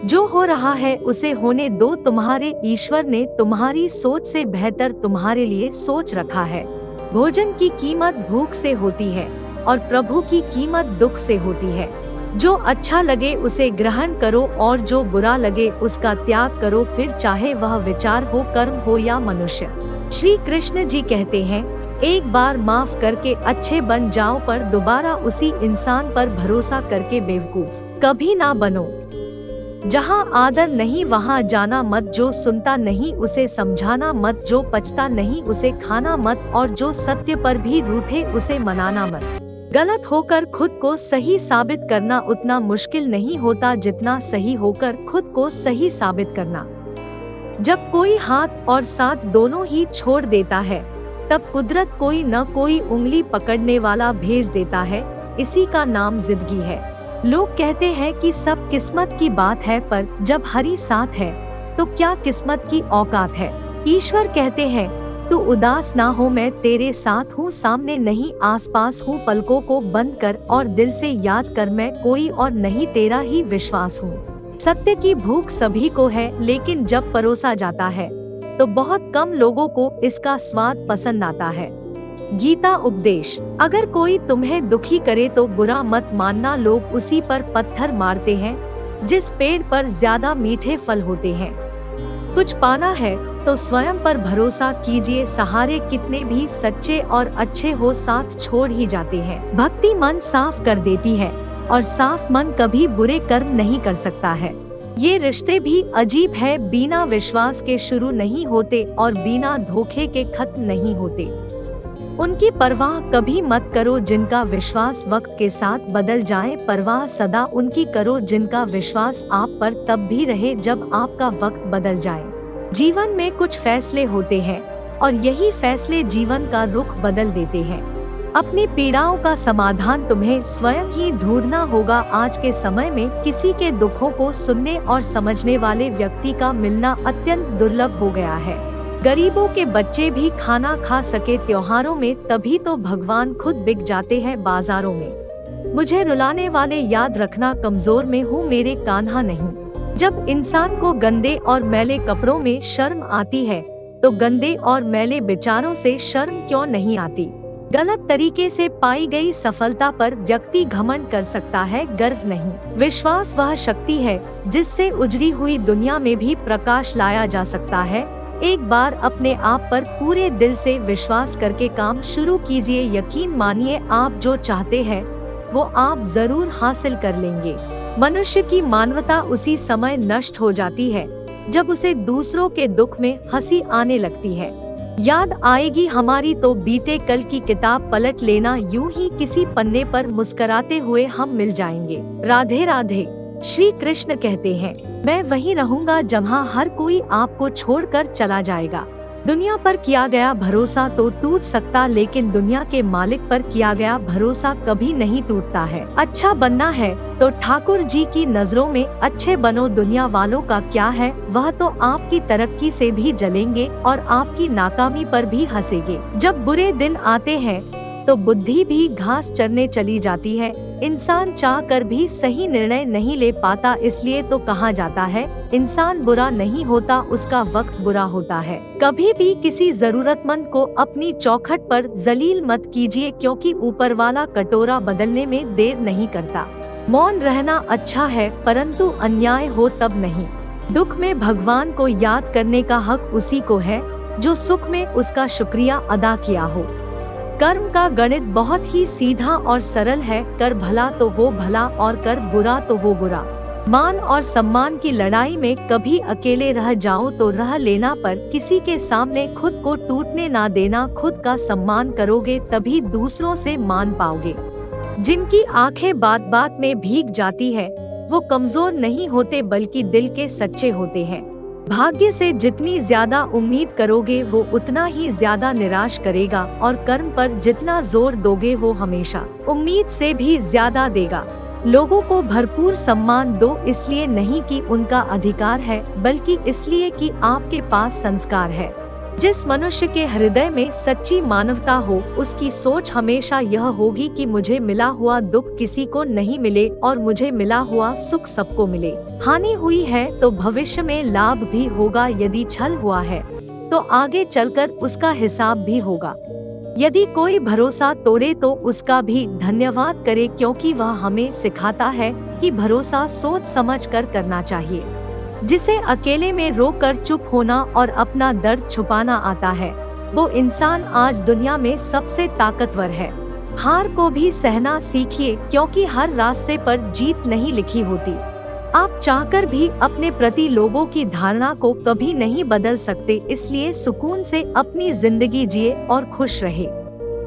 जो हो रहा है उसे होने दो, तुम्हारे ईश्वर ने तुम्हारी सोच से बेहतर तुम्हारे लिए सोच रखा है। भोजन की कीमत भूख से होती है और प्रभु की कीमत दुख से होती है। जो अच्छा लगे उसे ग्रहण करो और जो बुरा लगे उसका त्याग करो, फिर चाहे वह विचार हो, कर्म हो या मनुष्य। श्री कृष्ण जी कहते हैं, एक बार माफ करके अच्छे बन जाओ, पर दोबारा उसी इंसान पर भरोसा करके बेवकूफ कभी ना बनो। जहाँ आदर नहीं वहाँ जाना मत, जो सुनता नहीं उसे समझाना मत, जो पचता नहीं उसे खाना मत, और जो सत्य पर भी रूठे उसे मनाना मत। गलत होकर खुद को सही साबित करना उतना मुश्किल नहीं होता जितना सही होकर खुद को सही साबित करना। जब कोई हाथ और साथ दोनों ही छोड़ देता है, तब कुदरत कोई न कोई उंगली पकड़ने वाला भेज देता है। इसी का नाम जिंदगी है। लोग कहते हैं कि सब किस्मत की बात है, पर जब हरि साथ है तो क्या किस्मत की औकात है। ईश्वर कहते हैं, तू उदास ना हो, मैं तेरे साथ हूँ, सामने नहीं आसपास हूँ, पलकों को बंद कर और दिल से याद कर, मैं कोई और नहीं तेरा ही विश्वास हूँ। सत्य की भूख सभी को है, लेकिन जब परोसा जाता है तो बहुत कम लोगों को इसका स्वाद पसंद आता है। गीता उपदेश, अगर कोई तुम्हें दुखी करे तो बुरा मत मानना, लोग उसी पर पत्थर मारते हैं जिस पेड़ पर ज्यादा मीठे फल होते हैं। कुछ पाना है तो स्वयं पर भरोसा कीजिए, सहारे कितने भी सच्चे और अच्छे हो साथ छोड़ ही जाते हैं। भक्ति मन साफ कर देती है और साफ मन कभी बुरे कर्म नहीं कर सकता है। ये रिश्ते भी अजीब है, बिना विश्वास के शुरू नहीं होते और बिना धोखे के खत्म नहीं होते। उनकी परवाह कभी मत करो जिनका विश्वास वक्त के साथ बदल जाए, परवाह सदा उनकी करो जिनका विश्वास आप पर तब भी रहे जब आपका वक्त बदल जाए। जीवन में कुछ फैसले होते हैं और यही फैसले जीवन का रुख बदल देते हैं। अपनी पीड़ाओं का समाधान तुम्हें स्वयं ही ढूंढना होगा। आज के समय में किसी के दुखों को सुनने और समझने वाले व्यक्ति का मिलना अत्यंत दुर्लभ हो गया है। गरीबों के बच्चे भी खाना खा सके त्योहारों में, तभी तो भगवान खुद बिक जाते हैं बाजारों में। मुझे रुलाने वाले याद रखना, कमजोर में हूँ मेरे कान्हा नहीं। जब इंसान को गंदे और मैले कपड़ों में शर्म आती है तो गंदे और मैले विचारों से शर्म क्यों नहीं आती। गलत तरीके से पाई गई सफलता पर व्यक्ति घमंड कर सकता है, गर्व नहीं। विश्वास वह शक्ति है जिससे उजड़ी हुई दुनिया में भी प्रकाश लाया जा सकता है। एक बार अपने आप पर पूरे दिल से विश्वास करके काम शुरू कीजिए। यकीन मानिए, आप जो चाहते हैं वो आप जरूर हासिल कर लेंगे। मनुष्य की मानवता उसी समय नष्ट हो जाती है जब उसे दूसरों के दुख में हंसी आने लगती है। याद आएगी हमारी तो बीते कल की किताब पलट लेना, यूं ही किसी पन्ने पर मुस्कुराते हुए हम मिल जाएंगे। राधे राधे। श्री कृष्ण कहते हैं, मैं वहीं रहूंगा जहाँ हर कोई आपको छोड़कर चला जाएगा। दुनिया पर किया गया भरोसा तो टूट सकता, लेकिन दुनिया के मालिक पर किया गया भरोसा कभी नहीं टूटता है। अच्छा बनना है तो ठाकुर जी की नजरों में अच्छे बनो। दुनिया वालों का क्या है, वह तो आपकी तरक्की से भी जलेंगे और आपकी नाकामी पर भी हंसेंगे। जब बुरे दिन आते हैं तो बुद्धि भी घास चरने चली जाती है। इंसान चाह कर भी सही निर्णय नहीं ले पाता, इसलिए तो कहा जाता है इंसान बुरा नहीं होता, उसका वक्त बुरा होता है। कभी भी किसी जरूरतमंद को अपनी चौखट पर जलील मत कीजिए, क्योंकि ऊपर वाला कटोरा बदलने में देर नहीं करता। मौन रहना अच्छा है, परंतु अन्याय हो तब नहीं। दुख में भगवान को याद करने का हक उसी को है जो सुख में उसका शुक्रिया अदा किया हो। कर्म का गणित बहुत ही सीधा और सरल है, कर भला तो हो भला और कर बुरा तो हो बुरा। मान और सम्मान की लड़ाई में कभी अकेले रह जाओ तो रह लेना, पर किसी के सामने खुद को टूटने ना देना। खुद का सम्मान करोगे तभी दूसरों से मान पाओगे। जिनकी आंखें बात बात में भीग जाती है वो कमजोर नहीं होते बल्कि दिल के सच्चे होते हैं। भाग्य से जितनी ज्यादा उम्मीद करोगे वो उतना ही ज्यादा निराश करेगा, और कर्म पर जितना जोर दोगे वो हमेशा उम्मीद से भी ज्यादा देगा। लोगों को भरपूर सम्मान दो, इसलिए नहीं कि उनका अधिकार है, बल्कि इसलिए कि आपके पास संस्कार है। जिस मनुष्य के हृदय में सच्ची मानवता हो, उसकी सोच हमेशा यह होगी कि मुझे मिला हुआ दुख किसी को नहीं मिले और मुझे मिला हुआ सुख सबको मिले। हानि हुई है तो भविष्य में लाभ भी होगा, यदि छल हुआ है तो आगे चलकर उसका हिसाब भी होगा। यदि कोई भरोसा तोड़े तो उसका भी धन्यवाद करे, क्योंकि वह हमें सिखाता है कि भरोसा सोच समझ कर करना चाहिए। जिसे अकेले में रोकर चुप होना और अपना दर्द छुपाना आता है, वो इंसान आज दुनिया में सबसे ताकतवर है। हार को भी सहना सीखिए, क्योंकि हर रास्ते पर जीत नहीं लिखी होती। आप चाहकर भी अपने प्रति लोगों की धारणा को कभी नहीं बदल सकते, इसलिए सुकून से अपनी जिंदगी जिए और खुश रहे।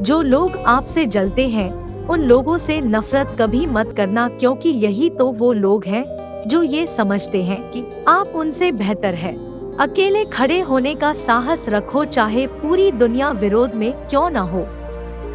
जो लोग आपसे जलते हैं, उन लोगों से नफरत कभी मत करना, क्योंकि यही तो वो लोग हैं जो ये समझते हैं कि आप उनसे बेहतर है। अकेले खड़े होने का साहस रखो, चाहे पूरी दुनिया विरोध में क्यों न हो।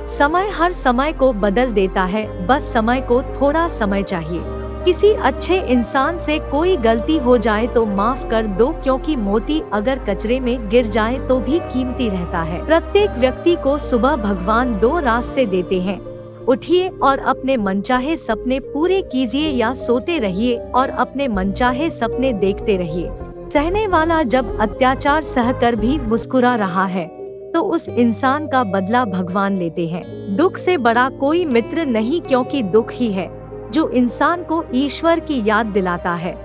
समय हर समय को बदल देता है, बस समय को थोड़ा समय चाहिए। किसी अच्छे इंसान से कोई गलती हो जाए तो माफ कर दो, क्योंकि मोती अगर कचरे में गिर जाए तो भी कीमती रहता है। प्रत्येक व्यक्ति को सुबह भगवान दो रास्ते देते हैं, उठिए और अपने मनचाहे सपने पूरे कीजिए, या सोते रहिए और अपने मनचाहे सपने देखते रहिए। सहने वाला जब अत्याचार सहकर भी मुस्कुरा रहा है तो उस इंसान का बदला भगवान लेते हैं। दुख से बड़ा कोई मित्र नहीं, क्योंकि दुख ही है जो इंसान को ईश्वर की याद दिलाता है।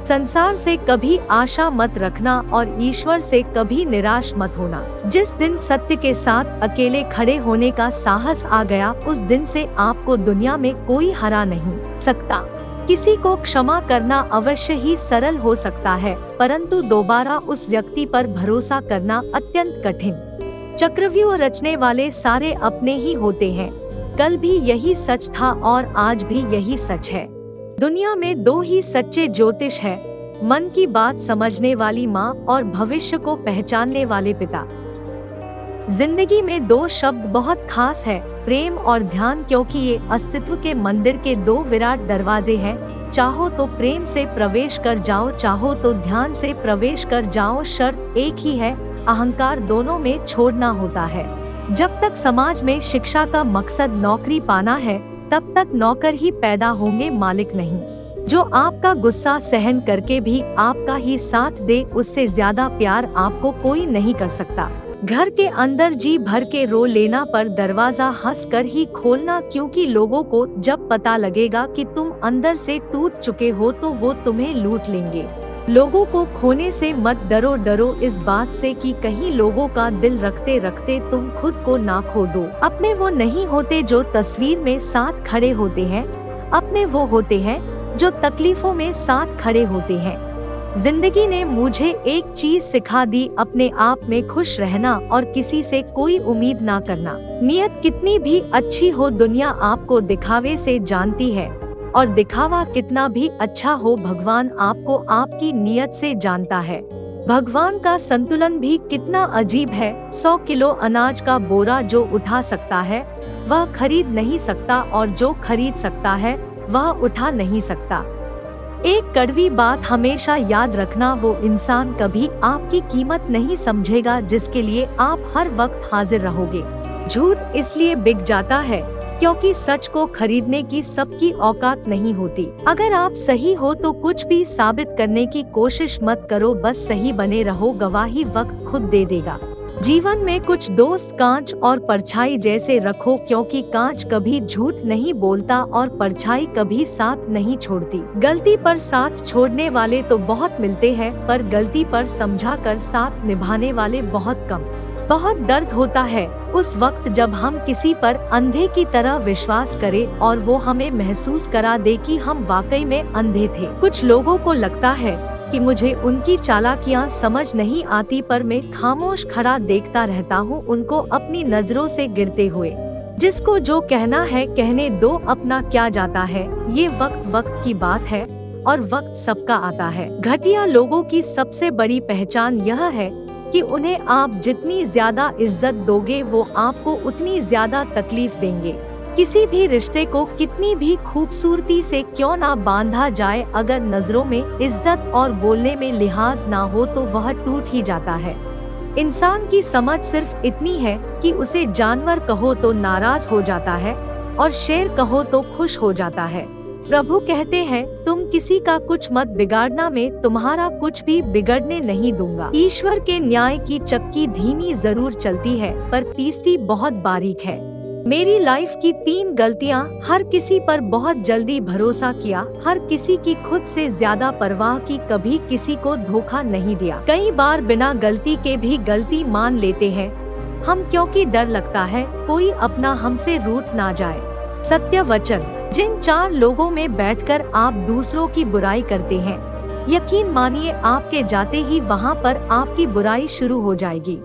संसार से कभी आशा मत रखना और ईश्वर से कभी निराश मत होना। जिस दिन सत्य के साथ अकेले खड़े होने का साहस आ गया, उस दिन से आपको दुनिया में कोई हरा नहीं सकता। किसी को क्षमा करना अवश्य ही सरल हो सकता है, परंतु दोबारा उस व्यक्ति पर भरोसा करना अत्यंत कठिन। चक्रव्यूह रचने वाले सारे अपने ही होते हैं। कल भी यही सच था और आज भी यही सच है। दुनिया में दो ही सच्चे ज्योतिष है, मन की बात समझने वाली माँ और भविष्य को पहचानने वाले पिता। जिंदगी में दो शब्द बहुत खास है, प्रेम और ध्यान, क्योंकि ये अस्तित्व के मंदिर के दो विराट दरवाजे हैं। चाहो तो प्रेम से प्रवेश कर जाओ, चाहो तो ध्यान से प्रवेश कर जाओ, शर्त एक ही है, अहंकार दोनों में छोड़ना होता है। जब तक समाज में शिक्षा का मकसद नौकरी पाना है, तब तक नौकर ही पैदा होंगे, मालिक नहीं। जो आपका गुस्सा सहन करके भी आपका ही साथ दे, उससे ज्यादा प्यार आपको कोई नहीं कर सकता। घर के अंदर जी भर के रो लेना, पर दरवाजा हंस कर ही खोलना, क्योंकि लोगों को जब पता लगेगा कि तुम अंदर से टूट चुके हो तो वो तुम्हें लूट लेंगे। लोगों को खोने से मत डरो, डरो इस बात से कि कहीं लोगों का दिल रखते रखते तुम खुद को ना खो दो। अपने वो नहीं होते जो तस्वीर में साथ खड़े होते हैं, अपने वो होते हैं जो तकलीफों में साथ खड़े होते हैं। जिंदगी ने मुझे एक चीज सिखा दी, अपने आप में खुश रहना और किसी से कोई उम्मीद ना करना। नियत कितनी भी अच्छी हो, दुनिया आपको दिखावे से जानती है, और दिखावा कितना भी अच्छा हो, भगवान आपको आपकी नियत से जानता है। भगवान का संतुलन भी कितना अजीब है। 100 किलो अनाज का बोरा जो उठा सकता है वह खरीद नहीं सकता, और जो खरीद सकता है वह उठा नहीं सकता। एक कड़वी बात हमेशा याद रखना, वो इंसान कभी आपकी कीमत नहीं समझेगा जिसके लिए आप हर वक्त हाजिर रहोगे। झूठ इसलिए बिक जाता है क्योंकि सच को खरीदने की सबकी औकात नहीं होती। अगर आप सही हो तो कुछ भी साबित करने की कोशिश मत करो, बस सही बने रहो, गवाही वक्त खुद दे देगा। जीवन में कुछ दोस्त कांच और परछाई जैसे रखो, क्योंकि कांच कभी झूठ नहीं बोलता और परछाई कभी साथ नहीं छोड़ती। गलती पर साथ छोड़ने वाले तो बहुत मिलते हैं, पर गलती पर समझा कर साथ निभाने वाले बहुत कम। बहुत दर्द होता है उस वक्त जब हम किसी पर अंधे की तरह विश्वास करें और वो हमें महसूस करा दे कि हम वाकई में अंधे थे। कुछ लोगों को लगता है कि मुझे उनकी चालाकियां समझ नहीं आती, पर मैं खामोश खड़ा देखता रहता हूँ उनको अपनी नजरों से गिरते हुए। जिसको जो कहना है कहने दो, अपना क्या जाता है। ये वक्त वक्त की बात है और वक्त सबका आता है। घटिया लोगों की सबसे बड़ी पहचान यह है कि उन्हें आप जितनी ज्यादा इज्जत दोगे वो आपको उतनी ज्यादा तकलीफ देंगे। किसी भी रिश्ते को कितनी भी खूबसूरती से क्यों ना बांधा जाए, अगर नजरों में इज्जत और बोलने में लिहाज ना हो तो वह टूट ही जाता है। इंसान की समझ सिर्फ इतनी है कि उसे जानवर कहो तो नाराज हो जाता है और शेर कहो तो खुश हो जाता है। प्रभु कहते हैं, तुम किसी का कुछ मत बिगाड़ना, मैं तुम्हारा कुछ भी बिगड़ने नहीं दूंगा। ईश्वर के न्याय की चक्की धीमी जरूर चलती है पर पीसती बहुत बारीक है। मेरी लाइफ की 3 गलतियाँ: हर किसी पर बहुत जल्दी भरोसा किया, हर किसी की खुद से ज्यादा परवाह की, कभी किसी को धोखा नहीं दिया। कई बार बिना गलती के भी गलती मान लेते हैं हम, क्योंकि डर लगता है कोई अपना हमसे रूठ ना जाए। सत्य वचन: जिन 4 लोगों में बैठकर आप दूसरों की बुराई करते हैं, यकीन मानिए आपके जाते ही वहां पर आपकी बुराई शुरू हो जाएगी।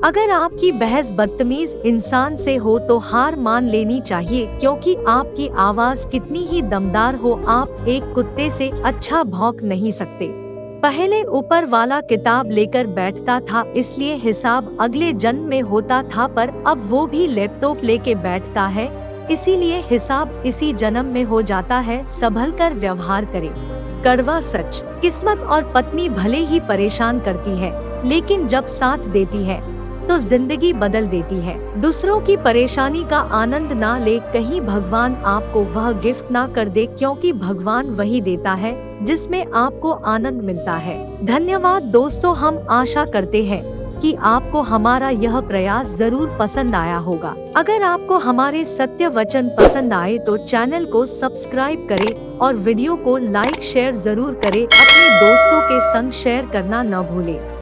अगर आपकी बहस बदतमीज इंसान से हो तो हार मान लेनी चाहिए, क्योंकि आपकी आवाज कितनी ही दमदार हो, आप एक कुत्ते से अच्छा भौंक नहीं सकते। पहले ऊपर वाला किताब लेकर बैठता था, इसलिए हिसाब अगले जन्म में होता था, पर अब वो भी लैपटॉप लेके बैठता है, इसीलिए हिसाब इसी जन्म में हो जाता है। संभल कर व्यवहार करें। कड़वा सच: किस्मत और पत्नी भले ही परेशान करती है, लेकिन जब साथ देती है तो जिंदगी बदल देती है। दूसरों की परेशानी का आनंद ना ले, कहीं भगवान आपको वह गिफ्ट ना कर दे, क्योंकि भगवान वही देता है जिसमें आपको आनंद मिलता है। धन्यवाद दोस्तों, हम आशा करते हैं कि आपको हमारा यह प्रयास जरूर पसंद आया होगा। अगर आपको हमारे सत्य वचन पसंद आए तो चैनल को सब्सक्राइब करें और वीडियो को लाइक शेयर जरूर करें। अपने दोस्तों के संग शेयर करना न भूलें।